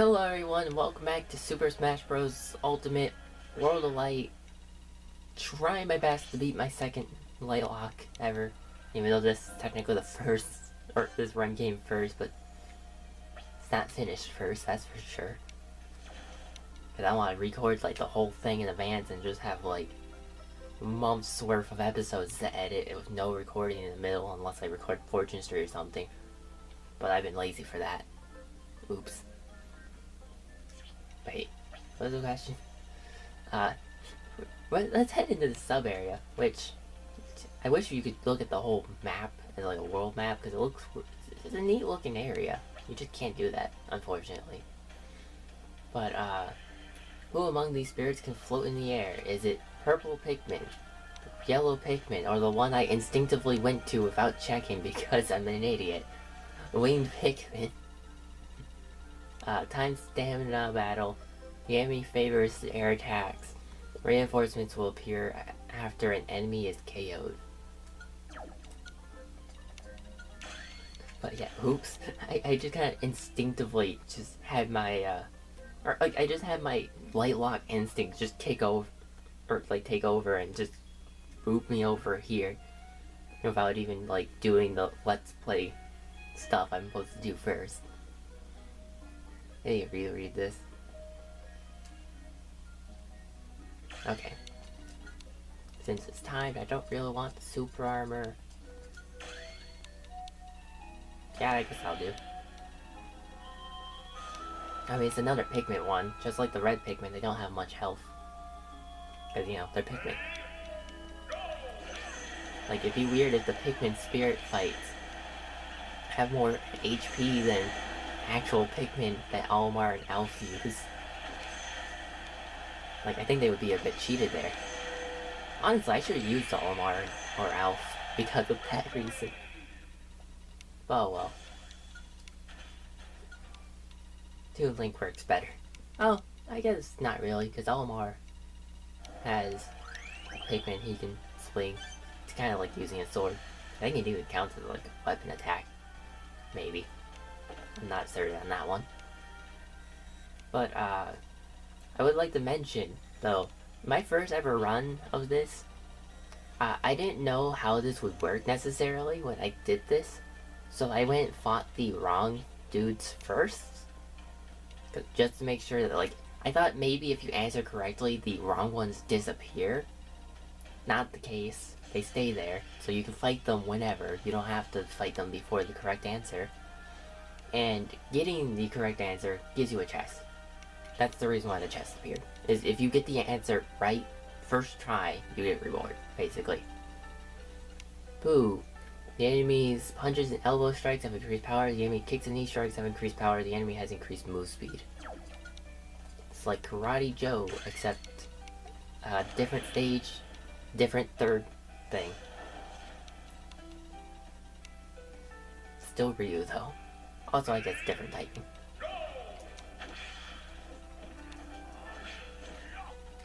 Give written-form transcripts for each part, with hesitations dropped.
Hello everyone and welcome back to Super Smash Bros. Ultimate World of Light. Trying my best to beat my second light lock ever. Even though this is technically the first, or this run came first, but it's not finished first, that's for sure. Cause I want to record like the whole thing in advance and just have like months worth of episodes to edit with no recording in the middle unless I record Fortune Street or something. But I've been lazy for that. Oops. Wait, what was the question? Let's head into the sub area, which I wish you could look at the whole map as like a world map, because it's a neat looking area. You just can't do that, unfortunately. But who among these spirits can float in the air? Is it purple Pikmin, yellow Pikmin, or the one I instinctively went to without checking because I'm an idiot? Winged Pikmin. Time stamina battle. The enemy favors air attacks. Reinforcements will appear after an enemy is KO'd. But yeah, oops. I just kind of instinctively just had my, I just had my light lock instinct just take over and just boop me over here. Without even, like, doing the let's play stuff I'm supposed to do first. I need to reread this. Okay. Since it's timed, I don't really want the super armor. Yeah, I guess I'll do. I mean, it's another Pikmin one. Just like the red Pikmin, they don't have much health. Because, you know, they're Pikmin. Like, it'd be weird if the Pikmin spirit fights have more HP than actual Pikmin that Olimar and Alf use. Like, I think they would be a bit cheated there. Honestly, I should have used Olimar or Alf because of that reason. Oh well. Toon Link works better. Oh, I guess not really, because Olimar has Pikmin he can swing. It's kind of like using a sword. I think it even counts as like a weapon attack. Maybe. I'm not certain on that one. But, I would like to mention, though, my first ever run of this, I didn't know how this would work necessarily when I did this, so I went and fought the wrong dudes first, just to make sure that, like, I thought maybe if you answer correctly, the wrong ones disappear. Not the case. They stay there, so you can fight them whenever. You don't have to fight them before the correct answer. And getting the correct answer gives you a chest. That's the reason why the chest appeared. Is if you get the answer right first try, you get reward, basically. Boo. The enemy's punches and elbow strikes have increased power. The enemy kicks and knee strikes have increased power. The enemy has increased move speed. It's like Karate Joe, except different stage, different third thing. Still Ryu though. Also, I guess different typing.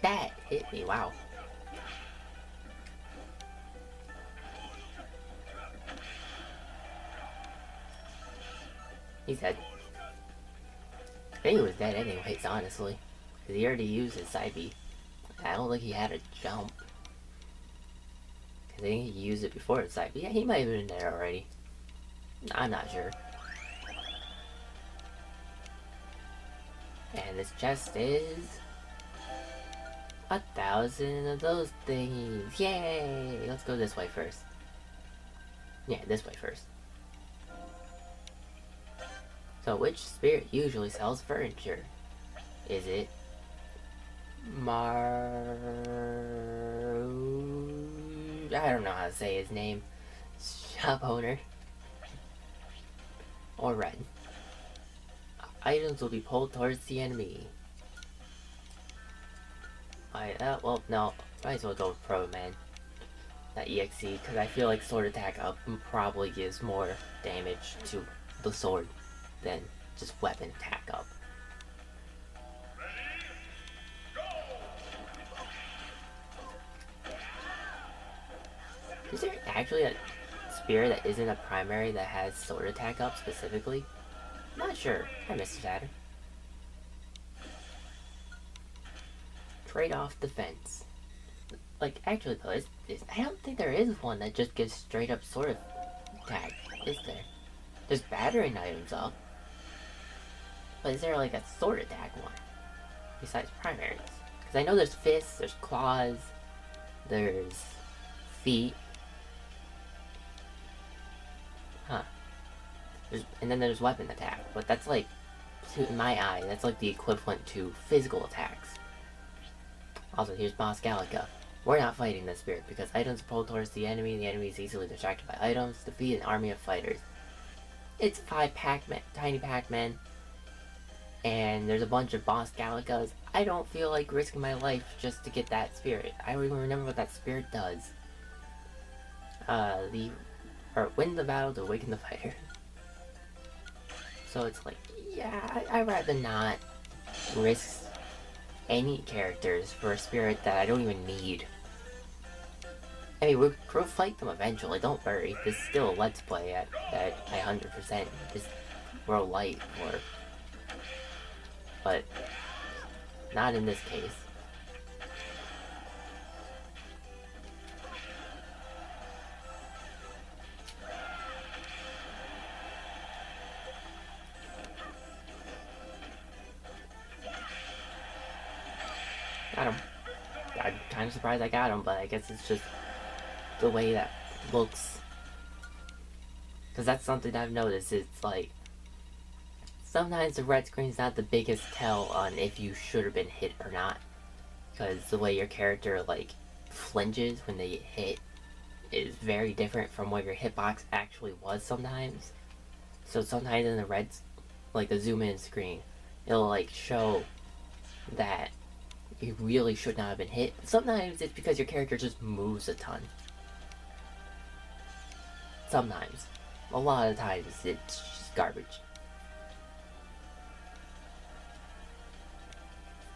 That hit me, wow. He's dead. I think he was dead anyways, honestly. Because he already used his side B. I don't think he had a jump. Because I think he used it before his side B. Yeah, he might have been there already. I'm not sure. And this chest is 1,000 of those things. Yay! Let's go this way first. Yeah, this way first. So, which spirit usually sells furniture? Is it I don't know how to say his name. Shop owner. Or red. Items will be pulled towards the enemy. Well, no. Might as well go with Pro Man. Not EXE, because I feel like sword attack up probably gives more damage to the sword than just weapon attack up. Is there actually a spirit that isn't a primary that has sword attack up specifically? Not sure. Hi, Mr. Saturn. straight off the fence. Like, actually though, I don't think there is one that just gives straight up sword attack, is there? There's battering items up. But is there like a sword attack one? Besides primaries? Because I know there's fists, there's claws, there's feet. Huh. And then there's weapon attack. But that's like, in my eye, that's like the equivalent to physical attacks. Also, here's Boss Gallica. We're not fighting this spirit because items are pulled towards the enemy is easily distracted by items. Defeat an army of fighters. It's 5 Pac-Man, tiny Pac-Men, and there's a bunch of Boss Gallicas. I don't feel like risking my life just to get that spirit. I don't even remember what that spirit does. Win the battle to awaken the fighter. So it's like, yeah, I'd rather not risk any characters for a spirit that I don't even need. I mean, we'll fight them eventually, don't worry. This is still a Let's Play that I 100% is World Light for. But, not in this case. Got him. I'm kind of surprised I got him, but I guess it's just the way that looks. Because that's something I've noticed. It's like, sometimes the red screen's not the biggest tell on if you should have been hit or not. Because the way your character, like, flinches when they get hit is very different from what your hitbox actually was sometimes. So sometimes in the red, like the zoom in screen, it'll like show that you really should not have been hit. Sometimes it's because your character just moves a ton. Sometimes. A lot of times it's just garbage.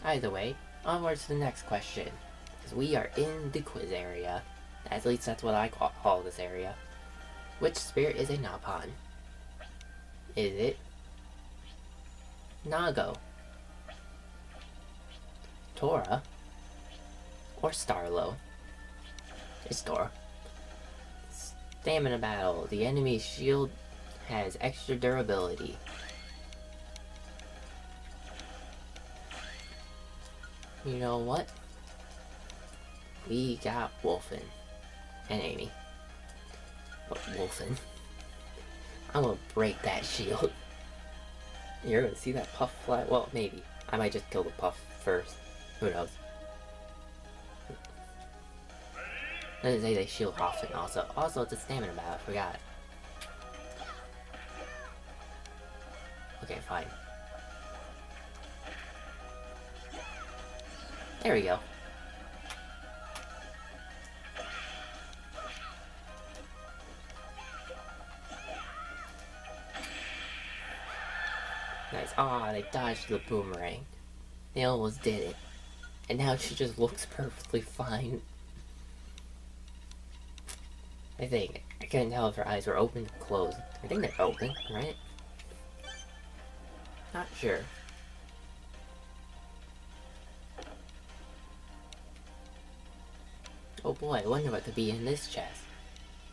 Either way, onwards to the next question. Because we are in the quiz area. At least that's what I call this area. Which spirit is a Napon? Is it Nago, Tora, or Starlo? It's Tora. Stamina battle. The enemy's shield has extra durability. You know what? We got Wolfen and Amy. But Wolfen, I'm gonna break that shield. You're gonna see that puff fly? Well, maybe. I might just kill the puff first. Who knows? Doesn't say they shield often. Also, it's a stamina battle. I forgot. Okay, fine. There we go. Nice. Ah, they dodged the boomerang. They almost did it. And now she just looks perfectly fine. I think. I couldn't tell if her eyes were open or closed. I think they're open, right? Not sure. Oh boy, I wonder what could be in this chest.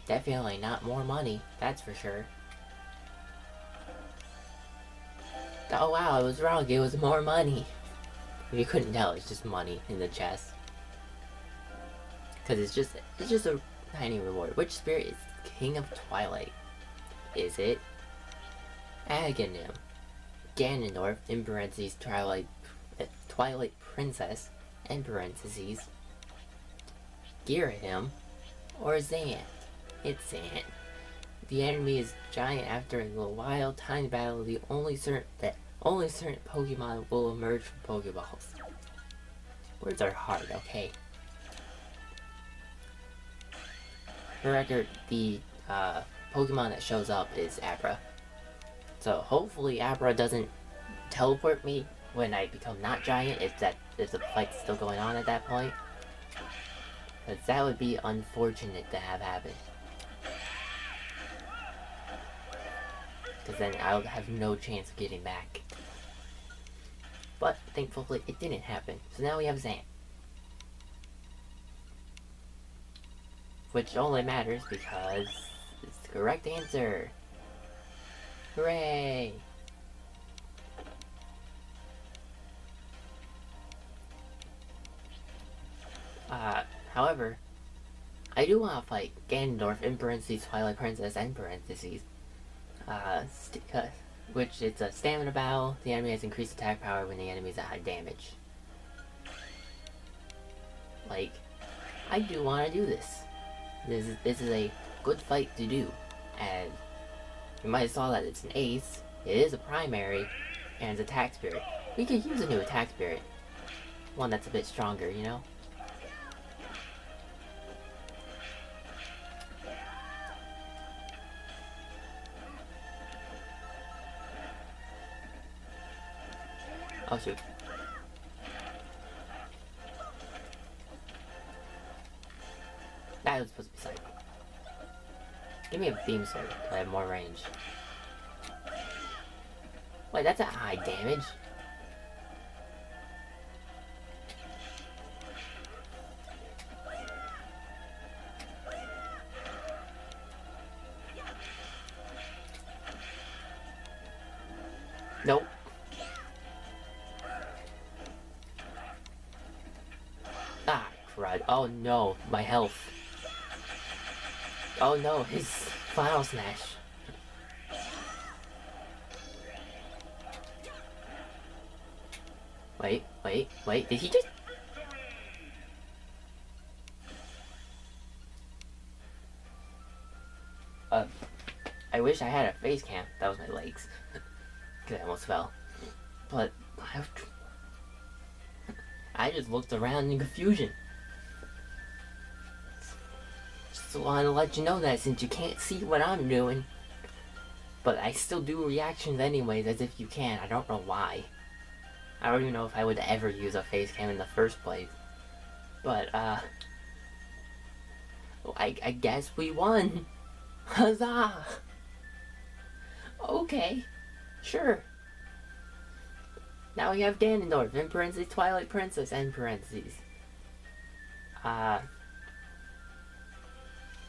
Definitely not more money, that's for sure. Oh wow, I was wrong, it was more money. If you couldn't tell, it's just money in the chest. Because it's just a tiny reward. Which spirit is King of Twilight? Is it Aghanim, Ganondorf, in parentheses, Twilight Princess, in parentheses, Girahim, or Zant? It's Zant. The enemy is giant. After a wild time battle, the only certain Pokemon will emerge from Pokeballs. Words are hard, okay. For record, the Pokemon that shows up is Abra. So hopefully Abra doesn't teleport me when I become not giant, if the fight's still going on at that point. Because that would be unfortunate to have happen. Because then I'll have no chance of getting back. But thankfully it didn't happen. So now we have Zant. which only matters because it's the correct answer. Hooray! However, I do want to fight Ganondorf in parentheses, Twilight Princess in parentheses. Which it's a stamina battle. The enemy has increased attack power when the enemy is at high damage. Like, I do want to do this. This is a good fight to do, and you might have saw that it's an ace. It is a primary, and it's attack spirit. We could use a new attack spirit, one that's a bit stronger, you know. Oh shoot. That was supposed to be Psycho. Give me a beam sword so I have more range. Wait, that's a high damage. Nope. Ah, crud. Oh no, my health. Oh no, his final smash. Wait, did he just... I wish I had a face cam. That was my legs. Because I almost fell. But, I just looked around in confusion. Just wanted to let you know that since you can't see what I'm doing. But I still do reactions anyways, as if you can. I don't know why. I don't even know if I would ever use a face cam in the first place. But, I guess we won. Huzzah! Okay. Sure. Now we have Ganondorf, in parentheses, Twilight Princess, end parentheses. As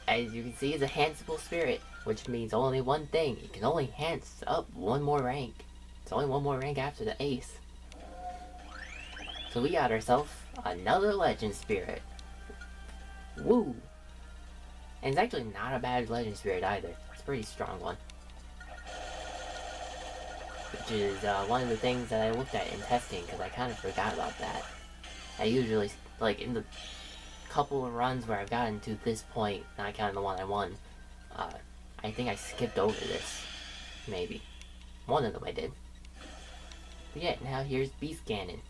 you can see, it's a Hanceable Spirit, which means only one thing. It can only Hance up one more rank. It's only one more rank after the Ace. So we got ourselves another Legend Spirit. Woo! And it's actually not a bad Legend Spirit either. It's a pretty strong one. Which is one of the things that I looked at in testing, because I kind of forgot about that. I usually, like, in the couple of runs where I've gotten to this point, not counting the one I won, I think I skipped over this. Maybe. One of them I did. But yeah, now here's Beast Ganon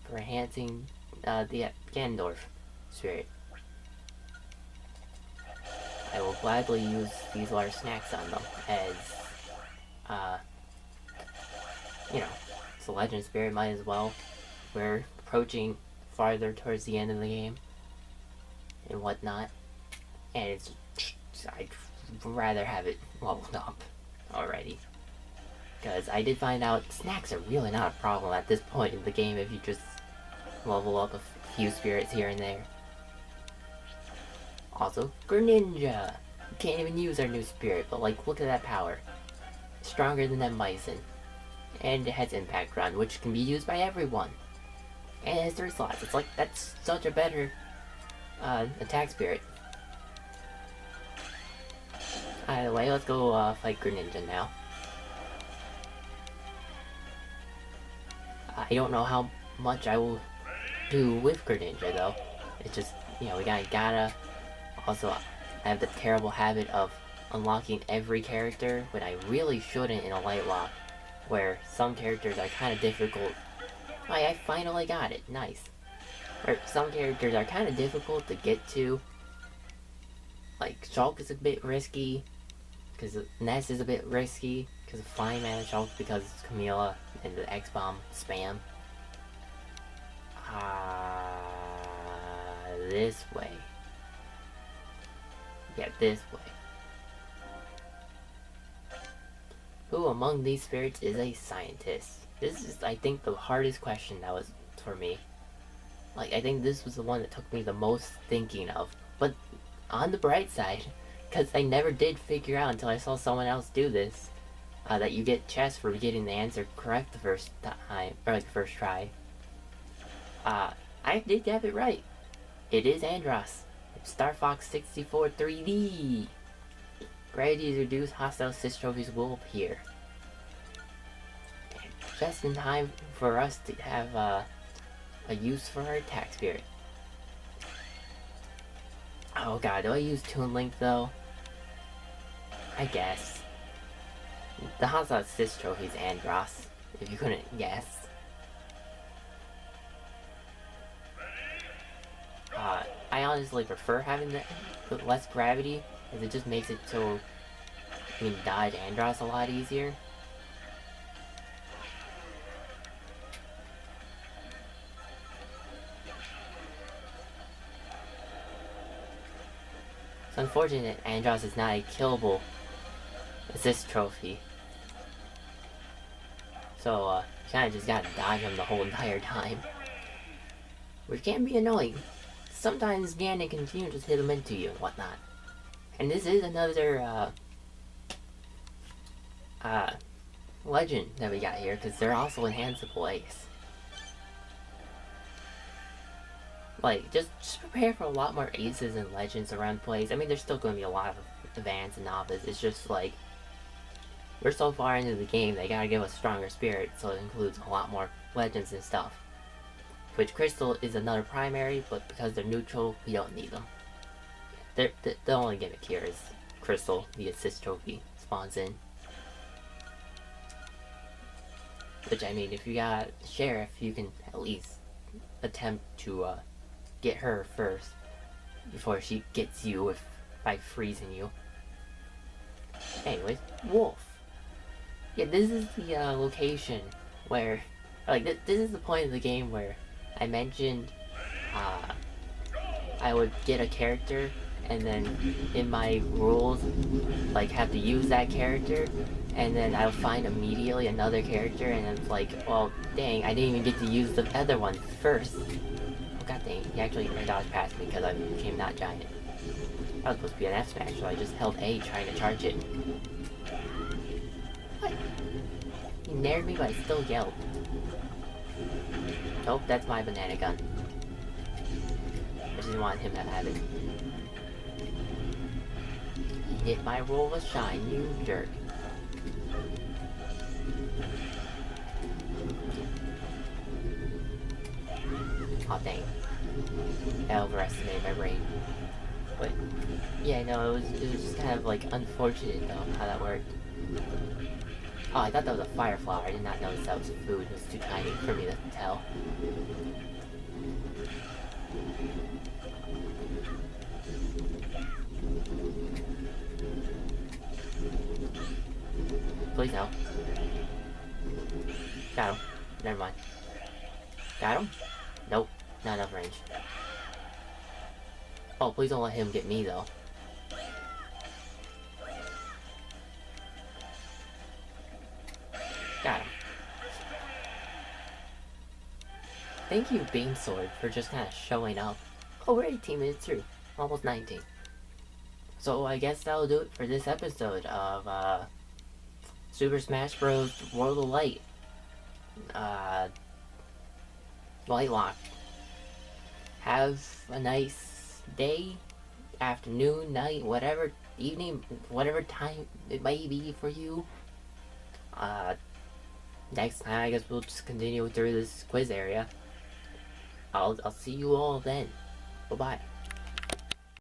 for enhancing the Ganondorf spirit. I will gladly use these large snacks on them as, you know, it's a Legend Spirit, might as well. We're approaching farther towards the end of the game and whatnot, and it's, I'd rather have it leveled up already. Because I did find out snacks are really not a problem at this point in the game if you just level up a few spirits here and there. Also, Greninja! You can't even use our new spirit, but like, look at that power. Stronger than that Bison. And it has Impact Run, which can be used by everyone. And it has 3 slots. It's like, that's such a better attack spirit. Either way, let's go fight Greninja now. I don't know how much I will do with Greninja though. It's just, you know, we gotta also, I have the terrible habit of unlocking every character when I really shouldn't in a light lock, where some characters are kind of difficult. I finally got it. Nice. Or some characters are kind of difficult to get to. Like, Shulk is a bit risky, because Ness is a bit risky, because of Flying Man and Shulk, because it's Camilla and the X-Bomb spam. This way. Yeah, this way. Who among these spirits is a scientist? This is, I think, the hardest question that was for me. Like, I think this was the one that took me the most thinking of. But on the bright side, because I never did figure out until I saw someone else do this, that you get chests for getting the answer correct the first time, or like the first try. I did have it right. It is Andros. Star Fox 64 3D. Gravity's reduced, hostile assist trophies will appear. And just in time for us to have a use for our attack spirit. Oh god, do I use Toon Link though? I guess. The hostile assist trophy is Andros, if you couldn't guess. I honestly prefer having the less gravity, as it just makes it so you can dodge Andros a lot easier. It's unfortunate Andros is not a killable assist trophy. So, you kinda just gotta dodge him the whole entire time. Which can be annoying. Sometimes Ganon can continue to just hit him into you and whatnot. And this is another, legend that we got here, because they're also enhanceable ace. Like, just prepare for a lot more aces and legends around the place. I mean, there's still going to be a lot of advanced and novice. It's just like, we're so far into the game, they gotta give us stronger spirit, so it includes a lot more legends and stuff. Which Crystal is another primary, but because they're neutral, we don't need them. The only gimmick here is Crystal, the assist trophy, spawns in. Which, I mean, if you got Sheriff, you can at least attempt to get her first before she gets you by freezing you. Anyways, Wolf. Yeah, this is the location where, like, this is the point of the game where I mentioned I would get a character and then in my rules, like, have to use that character, and then I would find immediately another character, and it's like, well, dang, I didn't even get to use the other one first. Oh, god dang, he actually dodged past me because I became not giant. That was supposed to be an F smash, so I just held A trying to charge it. What? He nared me, but I still yelled. Nope, that's my banana gun. I just didn't want him to have it. He hit my roll of shine, you jerk. Aw, dang. I overestimated my brain. But, yeah, no, it was just kind of, like, unfortunate, though, how that worked. Oh, I thought that was a fire flower. I did not notice that was food. It was too tiny for me to tell. Please no. Got him. Never mind. Got him? Nope. Not enough range. Oh, please don't let him get me, though. Got him. Thank you, Beam Sword, for just kind of showing up. Oh, we're 18 minutes through. Almost 19. So I guess that'll do it for this episode of, Super Smash Bros. World of Light. Lightlock. Have a nice day, afternoon, night, whatever, evening, whatever time it may be for you. Next time, I guess we'll just continue through this quiz area. I'll see you all then. Bye-bye.